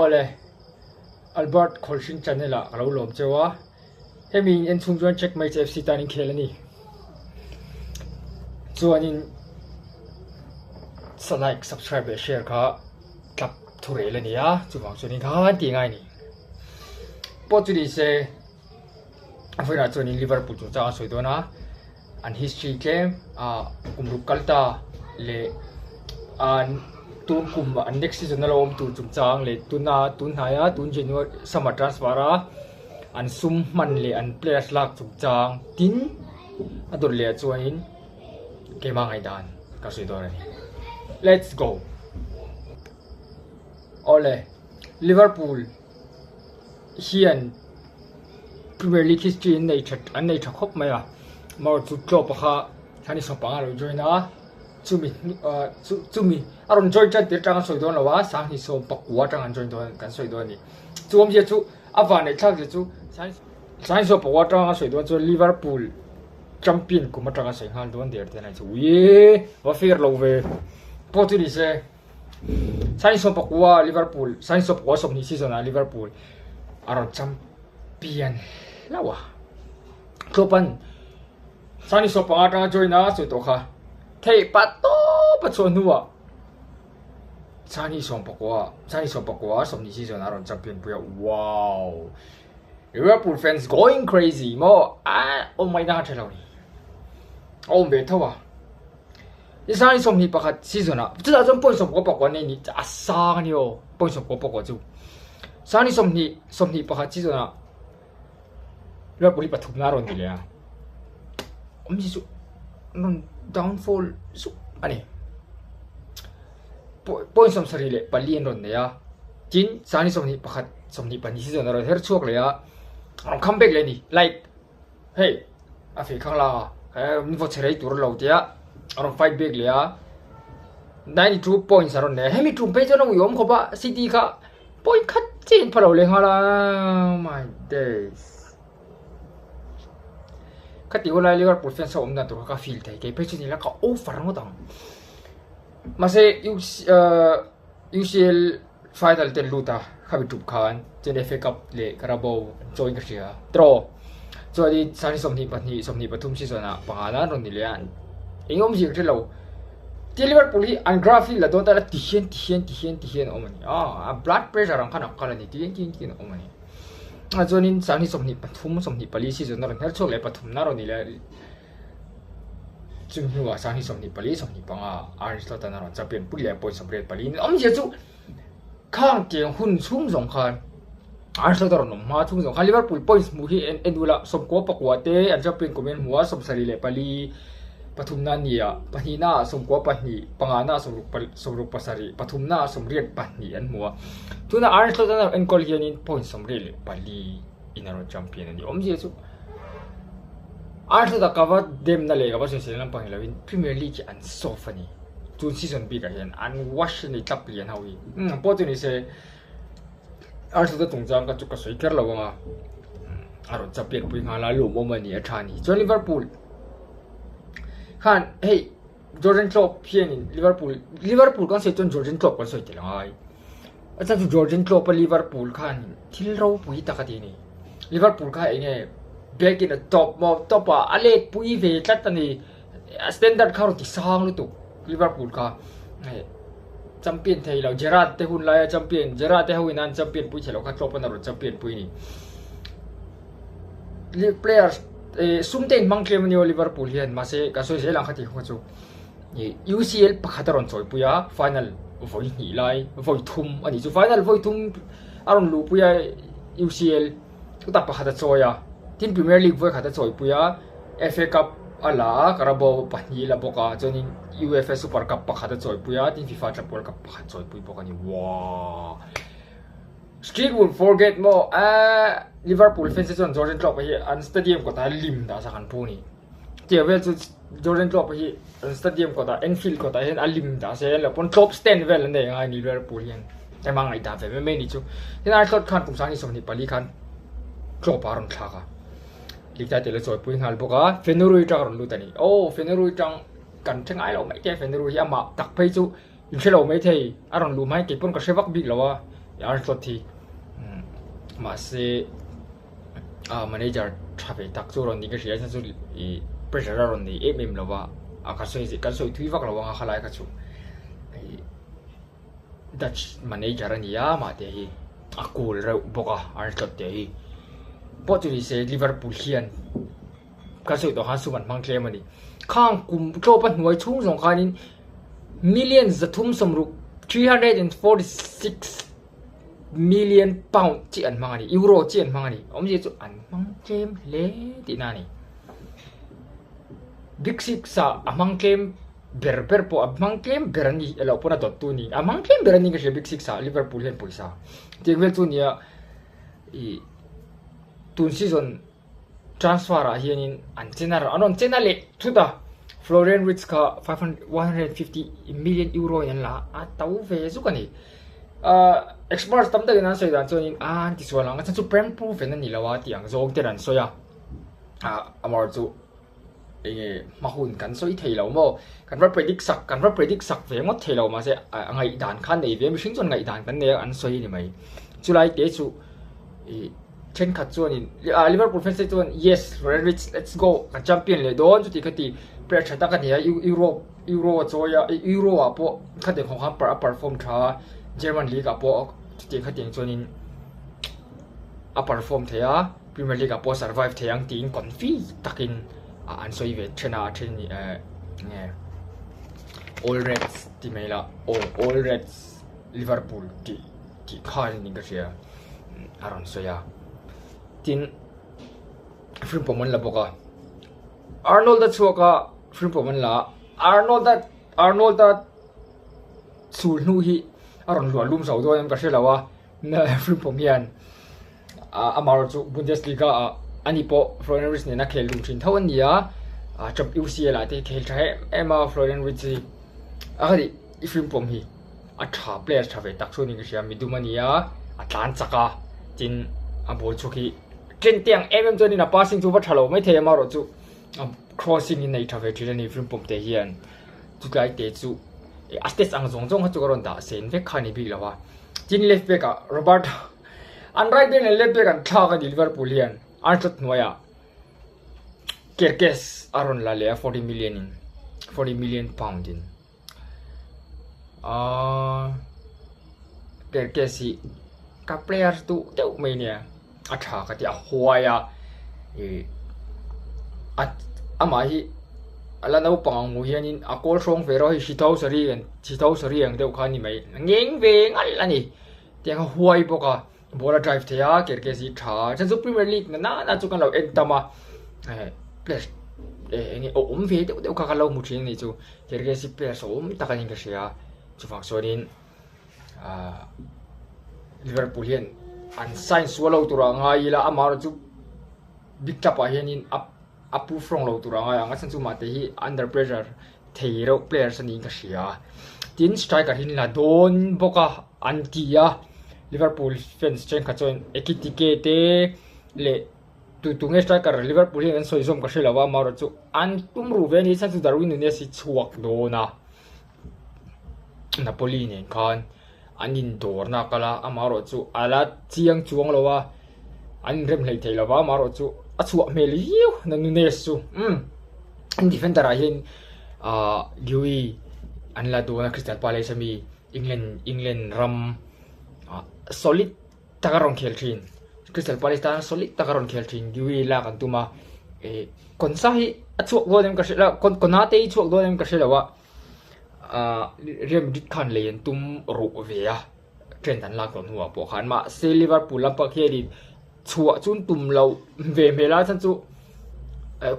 ole Albert Kolshin channel alo lom chewa hemi en chung chuan check match FC tanin khelani chuanin like subscribe share kha tlap thure lani ya chuwang chuanin khan ti ngai ni potri se afira chuanin Liverpool chu cha soidona an history claim kumru kalta le an tun kum an next season na lom tu chung chang le tun haya tun January summer transfer an sum man le an players lak chung chang tin adur le chuanin kema ngai dan ka soidona ni let's go ole Liverpool hian Premier League history nei that khop mai mau chu klop kha thani sopanga lo joina chumi aron join chat dir tang soidon lawa sang hi so pakwa tang an join don kan soidon ni chuom je chu awan nei thak je chu sang so pakwa tang soidon chu Liverpool champion kuma tang sai han don der te na chu ye wa fair lo ve potri se sang so pakwa Liverpool sang so pakwa som ni season a Liverpool aron champion lawa klopan sang so pakwa tang join na so to kha thei pato pachonua Sani som pakwa som ni season aron champion puya wow Liverpool fans going crazy mo oh my god hello ni oh be thawa Sani som ni pakhat season a chu da point som ko pakwa ni asa ni o point som ko pakwa chu Sani som ni pakhat season a Liverpool pathum na ron ni le omji chu non downfall su ani point som sari le palian ron ne ya tin Sani som ni pakhat som ni pani season ro her chuak le ya come back le ni like hey afi khangla mi vo cherei tur lo tia aron fight back le ya 92 points aron ne hemi tum pe chona yom khoba city kha point khat chin phalo le hala my days kati wala Liverpool fans sa umna to ka feel tay kay pecho nila ka offer mo tang mase UCL final ten luta khabi tup khan chen FA Cup le Carabao join ka siya draw so di Sani somni pathum season na pangala ron nilian ingom jing thelo ti Liverpool hi an graphic la don ta tihen omani blood pressure ang kana kala ni tihen omani ajonin Sani somni pathum somni pali season na ron her chok le pathum na ron nila chunghuwa Sani somni pali somni panga Arsenal ta na ron champion pulia point somret pali om je chu khang tiang hun chung jong khan Arsenal ta ron ma chung jong khan Liverpool points mu hi endula somko pakwa te an champion komen huwa somsari le pali pathumna niya pahina somko pahni pangana somruk pasari pathumna somriat pahni an muwa tuna Arsenal ta en kol hianin point somrel pali inaro champion ani omje chu Arsenal ta cover dem na le ga se lam pangilawin Premier League an sofani tun season bi ka hian an wash ni tap lian hawi potuni se Arsenal ta tungjang ka chu ka soiker lawanga aro champion pui ngala lu momani athani cho Liverpool khan hey Jurgen Klopp hian Liverpool kan se chon Jurgen Klopp kan soite langai acha chu Jurgen Klopp Liverpool khan thilro pui takati ni Liverpool kha enge back in the top ale pui ve tlatani standard kharo ti sang lu tu Liverpool kha champion thei lo Gerrard te hun la champion Gerrard te huinan champion pui thelo kha Klopp na ro champion pui ni players sumten mangklem ni Liverpool hian mase ka soi se lang khati kho chu UCL pakhataron choi puya final voi ni lai voi thum ani chu final voi thum aron lu puya UCL ta pakhata choya tin Premier League voi khata choi puya FA Cup ala Carabao pahni la boka chonin UEFA Super Cup pakhata choi puya tin FIFA World Cup pakhat choi pui boka ni wow Street will forget mo Liverpool fans chon Jurgen Klopp hi an stadium ko ta lim da sa kan puni tiavel chu Jurgen Klopp hi stadium ko ta Anfield ko ta hen alim da se la pon top stand vel ne ngai ni Liverpool hian te mangai da ve me ni chu tin ar thot khan kum sang ni som ni pali khan Klopp aron thaka likta te le choi pui ngal boka Fenurui ta ron lutani Fenurui tang kan thengai lo mai te Fenurui ama tak phei chu in chelo mai thei aron lu mai ke pon ka sevak big lawa Arsenal thì mà sẽ manager travel tak chu ron ni ka ria chu I pressure ron ni em lawa ka soi thui vak lawa nga khalai ka chu Dutch manager ani ya ma te hi akul ra boka Arsenal te hi po chu ni se Liverpool hian ka soi to han su man mang claim ani khang kum tro pan hnuai chung zong khanin millions the thum somru 346 million pound chi an mangani euro chi an mangani omje chu an mang claim le ti na ni big six sa amang claim ber po amang claim berani elo pona to tu ni amang claim berani ka big six sa Liverpool hen poisa tingvel tu nia I tun season transfer a hianin an chenar anon chenale thuda Florian Wirtz ka 150 million euro yan la a tau ve zu kani experts tam da na soi dan chonin an ti so lang chu prem proof en ni lawa tiang zong te ran soya amar chu mahun kan soi thei lo mo kan va predict sak ve mo thei lo ma se ngai dan khan nei ve mi sing chon ngai dan kan ne an soi ni mai chulai te chu chen khat chuanin Liverpool fans te chuan yes Florian Wirtz let's go ka champion le don chu ti khati pressure ta ka ne euro choya euro a po khate khong kham perform tha German League apo ti khating chonin a perform thea Premier League apo survive theang ting confi takin an soi ve thena theni nge all reds ti mela all reds Liverpool ti khal ni ka sia aron soya tin film pomon la boka Arnold da chuaka film pomon la Arnold da sul nu hi aron lum so do em ka shelawa na film pomian amaro chu Bundesliga ani po Florian Wirtz ne na khel lum thin thawan nia chop UCL la te khel thae ema Florian Wirtz ari film pom hi tha players tha ve tak chu ni ka sia midumania atlan chaka tin abol chu ki tren tiang choni na passing chu ba thalo mai the amaro chu crossing in nei tha ve thila ni film pom te hian chu kai te chu astes ang zong ha chu karon da sen ve khani bi lawa tin left back Robert an right back left back an tha ka Liverpool hian Arsenal noya Kerkes aron la le 40 million pound in Kerkesi ka players tu teu mai ne atha ka ti a huaya amahi ala nau pang mu hianin a kol song vero hi sithau sari ang deu khani mai ngeng ve ngal ani tiang huai boka bola drive thea Kerkesi tha chu Premier League na chu kan lo entama place nge ve deu ka lo mu thin ni chu Kerkesi place takani ka sia chu fang sonin Liverpool hian an sign swallow tura ngai la amar chu big tapa hianin apu from lo tura ngai anga san chu ma te hi under pressure theiro players ani ka sia tin striker hin la don boka antia Liverpool fans chen kha chon ekitike te le tu striker Liverpool hian soi zom ka shelawa mar chu an tumru ve ni san chu Darwin Nunez si chuak do na Napoli ne khan anin dor na kala amaro chu ala chiang chuang lowa an rem hlei thei lowa amaro chu achu meli yu na Nunez chu defender a hin Dewey an la do na Crystal Palace mi England ram solid takaron khel thin Crystal Palace ta solid takaron khel thin Dewey la kan tuma konsa hi achu go dem ka la konate chu go dem ka lawa Real Madrid khan len tum ro ve a trend an lak don huwa po khan ma se Liverpool lampa khedi chua chun tum lo ve mela chan chu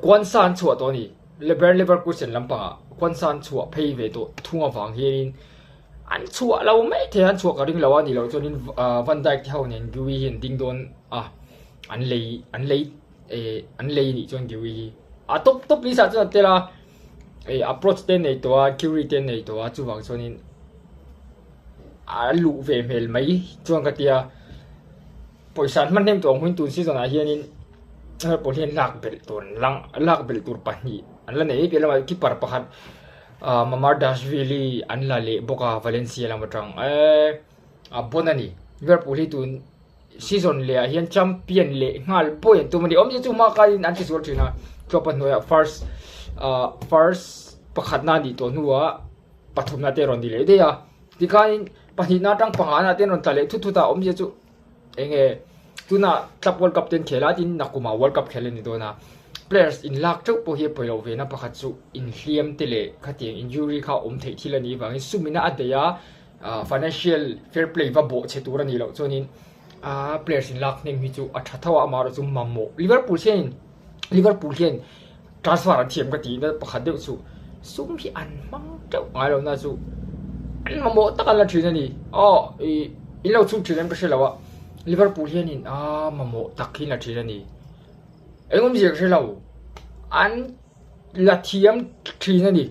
kwan san chua to ni Leverkusen lampa kwan san chua phei ve to thunga wang hian an chua lo mai the an chua ka ring lawa ni lo chonin Van Dijk thau nen Dewey hin ding don an lei ni chon Dewey top li sa chu tela approach ten nei to Curie ten nei to chu wang chonin lu ve mel mai chuang ka tia poisan man nem to huin tun season a hianin polien lak bel tur pani an la nei pela mai keeper pakhat Mamardashvili an la le boka Valencia la matang bonani Liverpool hi tun season le hian champion le ngal point tu mani om je chu ma ka in anti sur thina chopan noya first pakhat na ni to nuwa pathum na te ron di le de ya dikain pahi na tang panga na ten ron tale thu thu ta om je chu enge tuna club world cup ten khela tin nakuma world cup khelen ni do na players in lak chau po hi poilo ve na pakhat chu in hliam te le khatiang injury kha om thei thilani wangin sumina adeya financial fair play va bo che tur ani lo chonin players in lak ning hi chu a thathawa amaro chu mammo liverpool hian transfer an thiam ka ti na pakhat deuh chu sum hi an mang chau ngai lo na chu an mammo takala thina ni in lo chu thina ka shelawa liverpool hian in mammo takhin la thina ni engom je ka shelaw an la thiam thina ni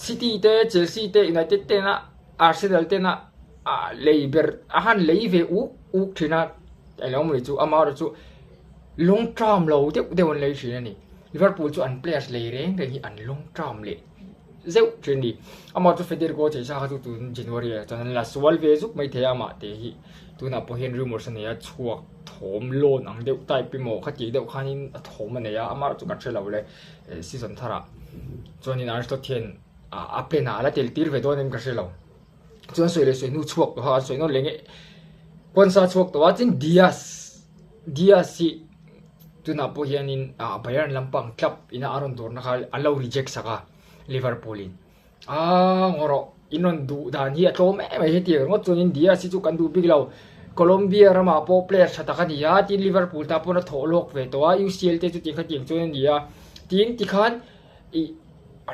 city te chelsea te united te na Arsenal te na Leiber ahan leive u thina elom ri chu amar chu long term lo de won lei thina ni Liverpool chu an players lei reng hi an long term le zeu thini amar chu Federico che sa chu tun January chan la swal ve zu mai thea ma te hi tuna po hen rumors ne ya chuak thom lon ang deuh tai pi mo khati deuh khanin thom ne ya amar chu ka thela le season thara chonin Arsenal a plena ala tel tir ve don em ka thelo chuan soi le soi nu chuak to ha soi no lenge konsa chuak to chin Diaz si tuna po hianin Bayern lampang club ina aron dor na kha allow reject saka Liverpool in ngoro inon du dan hi atom mai heti ngo chunin Diaz si chu kan du big law Colombia rama po player thataka ni ya tin Liverpool ta pona tholok ve to UCL te chu ti kha ting chuan ni ya tin ti khan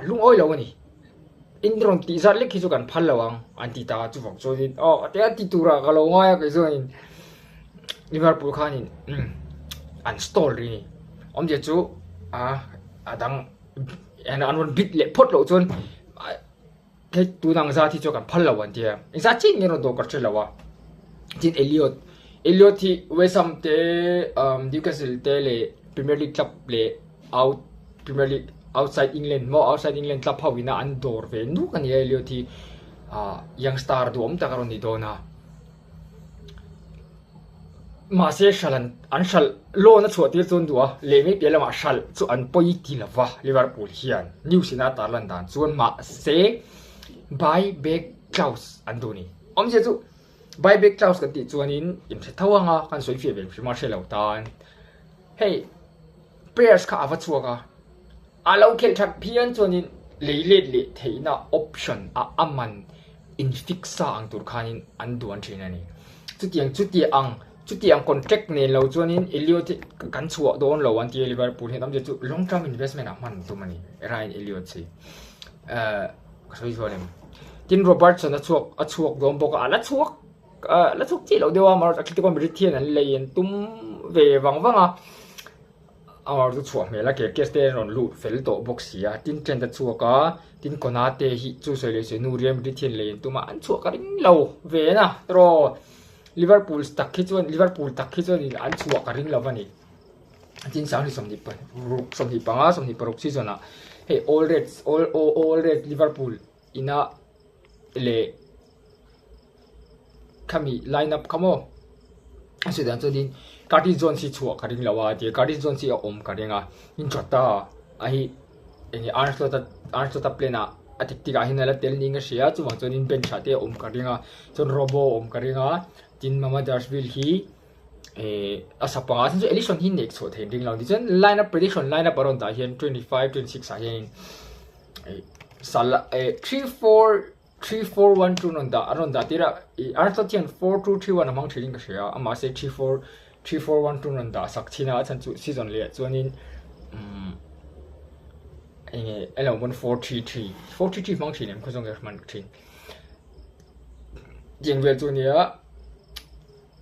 lung oi lo ni indron ti zat le khi chu kan phal lawang anti ta chu vok chu din te ti tura ka lo nga ya ke zo in Liverpool khanin uninstall ri ni om je chu adang an one bit le phot lo chon ke tu nang za thi chu kan phal lawan tia in sa chin ngero do ka chelawa tin Elliot thi West Ham te Newcastle te le Premier League club le Premier League outside England club hawina andor ve nu kan ye Elliot thi young star do om ta karon ni do na ma se shalan an shal lo na chhuatir chun duwa le me pela ma shal chu an poi ti lawa Liverpool hian New Sina Tarlan dan chuan ma se buy back clause anduni om je chu buy back clause kan ti chuanin im the thawanga kan soi fe bel phima shelo tan hey players kha awa chuaka alo khel thak phian chuanin leilet le theina option aman in fixa ang tur khanin an duan thina ni chuti ang contract ne lo chuanin Elliot kan chuwa don lo an ti Liverpool hem je chu long term investment a man tu mani Ryan Elliot si soi chuanem tin Robertson a chuak dom boka la chuak ti lo dewa mar Atletico Madrid thian an lein tum ve wangwanga awar chu chuak mela ke keste ron lu fel to boxia tin trend chuaka tin konate hi chu soi le se nu riam ri thian lein tuma an chuak ring lo ve na ro Liverpool takhi chuan an chuak ring lo wani tin sang ri somni paruk season a hey all red Liverpool ina le kami lineup kamo asidan chodin Curtis Jones si chuak karing lawa ti Curtis Jones si om karinga in chota ahi enge Arsenal plena atiktika hinala tel ninga sia chuwa chonin ben thate om karinga chon robo om karinga tin Mamadashvili hi asapanga sin election hi next so thein ring law di chen lineup aron ta hian 25 26 a hian sala 3-4-1-2 non da aron da tira Arsenal 4-2-3-1 among thing ka sia ama se 3-4-1-2 non da sakthina chan chu season le chuanin enge elo 4-3-3 mong thinem khosong ga man thin jengvel chunia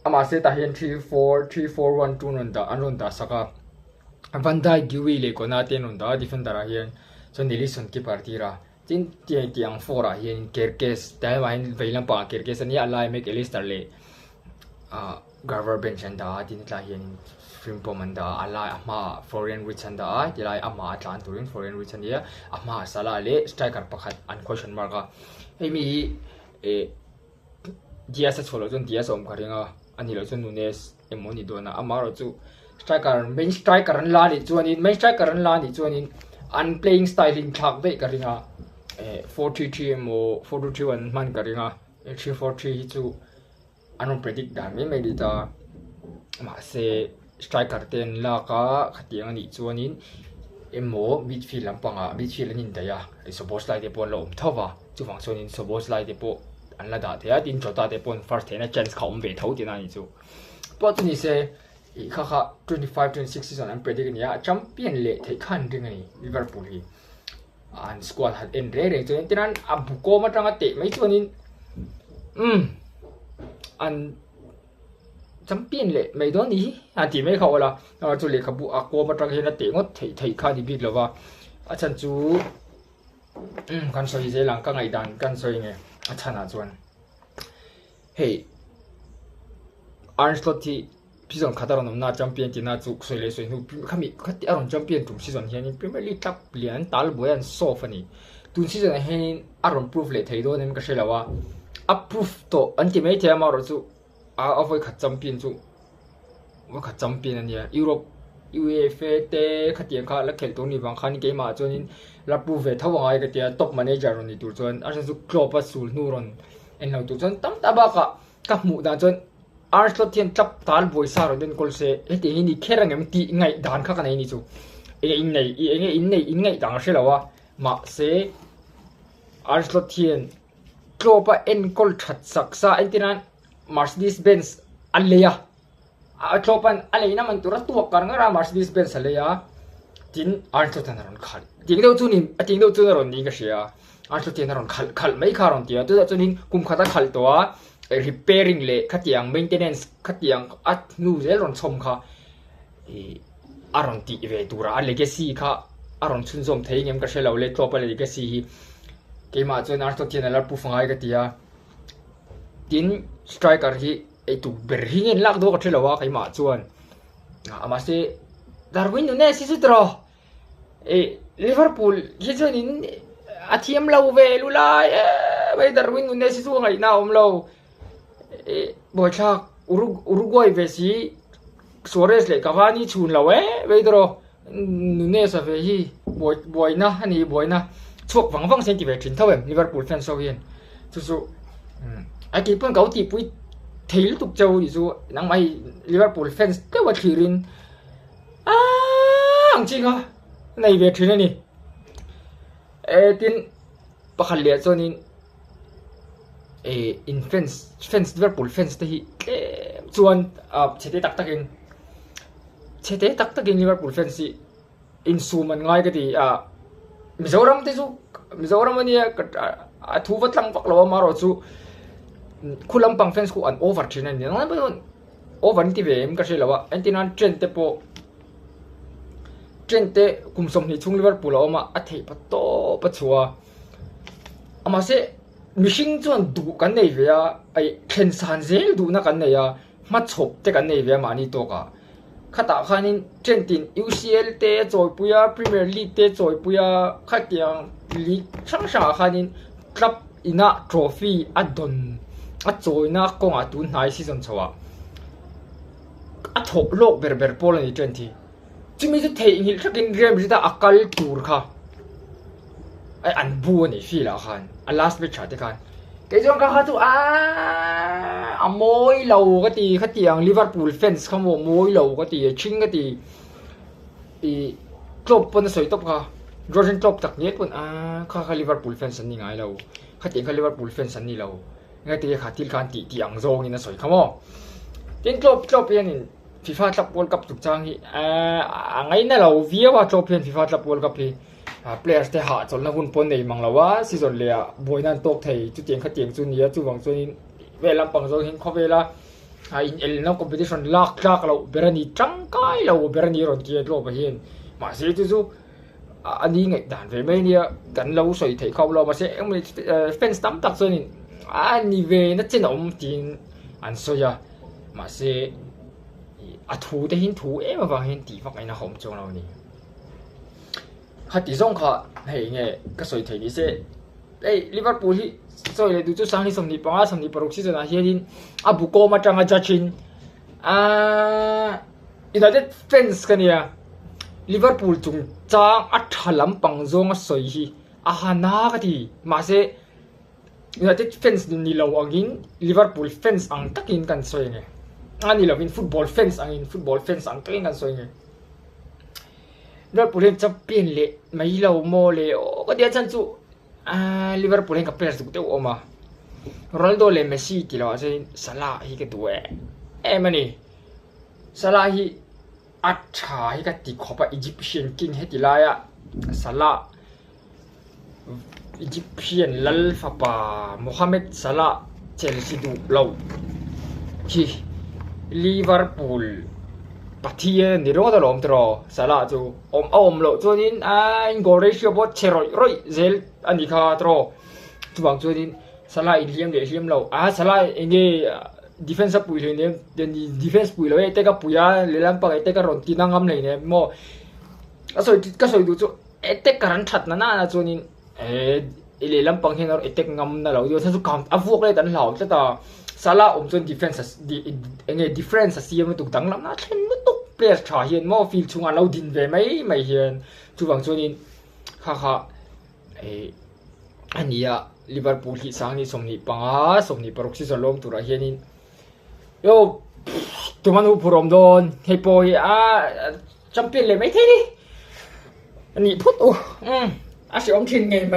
ama se ta hian 3-4-1-2 non da aron da saka Van Dijk Giwi le Konate non da defender a hian chon Alisson ki partira tin tiang fora hian Kerkes dai wain veilam pa Kerkes ani alai mek Alistair le Garver Benson da tin tla hian Frimpong da alai ama Florian Wirtz da tilai ama atlan turin Florian Wirtz ya ama sala le striker pakhat an question mark a hemi Diaz cholo chun Diaz om kharinga ani lo chun Nunes emoni dona amaro chu striker main striker an la ni chuanin main striker an la ni chuanin an playing style in thak ve karinga 4-3-3 mo 4-2-3-1 man karinga 3-4-3 hi chu anon predict dan me dita ma se striker ten la ka khatiang ani chuanin emo midfield lampanga midfield anin daya suppose lai de pon lo om thawa chu wang chuanin suppose lai de po an la da thea tin chota de pon first thena chance khom ve thau tin ani chu po tu ni se i kha 25-26 season an predict ni ya champion le thei khan ring ani Liverpool hi an squad hat en re chuan tinan abu ko ma tanga te mai chuanin an champion le mai don ni a ti mai khaw la chu le khabu a ko ma tang he na te ngot thei kha di big lova a chan chu kan soi je lang ka ngai dan kan soi nge a chana chuan hey Ancelotti season khadar nom na champion ti na chu soi le soi nu khami khati aron champion tum season hian Premier League tap lian tal boyan so fani tun season hian aron proof le thei do nem ka shelawa approve to antimate ya maro chu a avoid khat champion chu wa khat champion ania Europe UEFA te khatiang kha la khel to ni wang khan ke ma chonin la prove thawang ai ka tia top manager ni tur chon arsen chu Klopp a sul nu ron en lo tu chon tam ta ba ka mu da chon Ancelotti club tal boy sa ro den kol se eti ni kherang em ti ngai dan kha ka nei ni chu in nei dang shelawa ma se Ancelotti Klopp en kol that saksa entinan Mercedes Benz aleya Klopp an alena man tura tu karnga ra Mercedes Benz aleya tin Ancelotti naron khal ting do chunin ating do chunaron ni ka sia Ancelotti naron khal mai kharon tia tu chunin kum khata khal towa repairing le khatiang maintenance khatiang at nu zelon chom kha aron ti ve tura legacy kha aron chunjom theingem ka shelo le Klopp le legacy hi keima chon Ancelotti na la pu fangai ka tia tin striker hi tu berhingen lak do ka thelawa keima chuan ama se Darwin Nunes si sutro Liverpool hi chonin athiam lo ve lula vai Darwin Nunes si chu ngai na om lo boy thak Uruguay ve si Suarez le Cavani chun lo ve dro Nunes a ve hi boy na ani boy na chuak wang sen ti ve thin thawem Liverpool fans so hian chu ai ki pon gau ti pui theil tuk chau ni chu nang mai Liverpool fans te wa thirin ang chinga nei ve thin ani tin pakhal le chonin in fans Liverpool fans te hi chuan chete tak takin Liverpool fans si in suman ngai ka ti Mizoram te chu Mizoram ani a thu wat lang paklawa maro chu khulam pang fans ku an over thin ani nang ba over ti ve em ka shelawa antinan trend te kumsom ni chung Liverpool oma a thei pa to pa chua ama se mishing chuan du kan nei ve a ai khen san zel du na kan nei a ma chop te kan nei ve ma ni to ka khata khanin trentin UCL te choi puya Premier League te choi puya khatiang league sang khanin club ina trophy adon a choi na ko nga tu nai season chawa a thok lok ber pol ni 20 chumi chu thei ngil thakin game rida akal tur kha ai an bu ni fi la khan a last match te khan cái john ka tu môi lầu cái gì cái tiếng Liverpool fans không có môi lầu cái gì chinh cái gì Klopp pun soi top ka Jurgen Klopp tak net pun ka Liverpool fans ni ngai lầu cái tiếng Liverpool fans ni lầu ngai ti kha til kan ti ang zong ni na soi khamo tin Klopp yan FIFA Club World Cup tuk chang hi ngai na lầu vía wa Klopp yan FIFA Club World Cup hi players te ha chol na hun pon nei manglawa season le boinan tok thei chu tiang kha tiang chu nia chu wang chuin velam pang zo hin khowela in el no competition lak lo berani tangkai lo berani ron ti lo ba hin ma se chu ani ngai dan ve mai nia kan lo soi thei khaw lo ma se fans tam tak chuin ani ve na chen om tin an soya ma se thu te hin thu em wa hin ti fak ai na hom chong lo ni khati zong kha hei nge ka soi thei ni se ลิเวอร์พูลที่สวยเลยดูจุดสังที่สมนิปังสมนิปรุกที่จะน่าเฮียดินบุโกมาจังอาจัชินอินเดียเฟนส์กันเนี่ยลิเวอร์พูลจุงจ้างอัฐลัมปังจงสวยฮีฮานากันทีมาเซอินเดียเฟนส์นี่เราอังอินลิเวอร์พูลเฟนส์อังตักอินกันสวยไงอันนี้เราเป็นฟุตบอลเฟนส์อังอินฟุตบอลเฟนส์อังตักอินกันสวยไงลิเวอร์พูลเห็นจะเปลี่ยนเลยไม่เราโมเลยโอ้ก็เดี๋ยวฉันจูลิเวอร์พูลเห็นกับเพลย์สุดเดียวออกมาโรนัลโดเลเมซี่กี่เราจะซาลาฮิกันตัวมันนี่ซาลาฮิอัดฉายฮิกันติขอบอียิปเชียนกิงเฮติลายะซาลาอียิปเชียนลัลฟาปาโมฮัมเหม็ดซาลาเชลซีดูเราฮีลิเวอร์พูลปัทยานี่รู้ตัวลมตรอซาลาจูอมโลตัวนี้อินโกเรชิโอบอเชรอยเซลอันนี้ข้าตรอตัวบางตัวนี้ซาลาอินเลียมเราซาลาเองดีเฟนส์ปุยเลยเนี่ยเดี๋ยวดีเฟนส์ปุยเลยแต่ก็ปุยเลลัมปังแต่ก็รอนตีนังกำเลยเนี่ยโม่ก็สวยดูจูแต่การันชัดนะตัวนี้เลลัมปังเห็นเราแต่งำนั่นเราอยู่ทั้งสุขามอาฟุกเลยแต่เราแต่ต่อซาลาจนดีเฟนส์ดีเฟนส์เสียมันถูกตั้งลำน่าเช่นไม่ตกเปลี่ยนฉายเห็นโม่ฟิลช่วงเราดินไปไม่เห็นตัวบางตัวนี้ค่ะอันนี้ลิเวอร์พูลที่สังนี่สมนิปังสมนิปรุกที่จะล้มตัวเฮียนี่โย่ตัวมันอุปรมโดนให้ปอยแชมเปี้ยนเลยไม่ใช่ดิอันนี้พูดสิอมชินไงไหม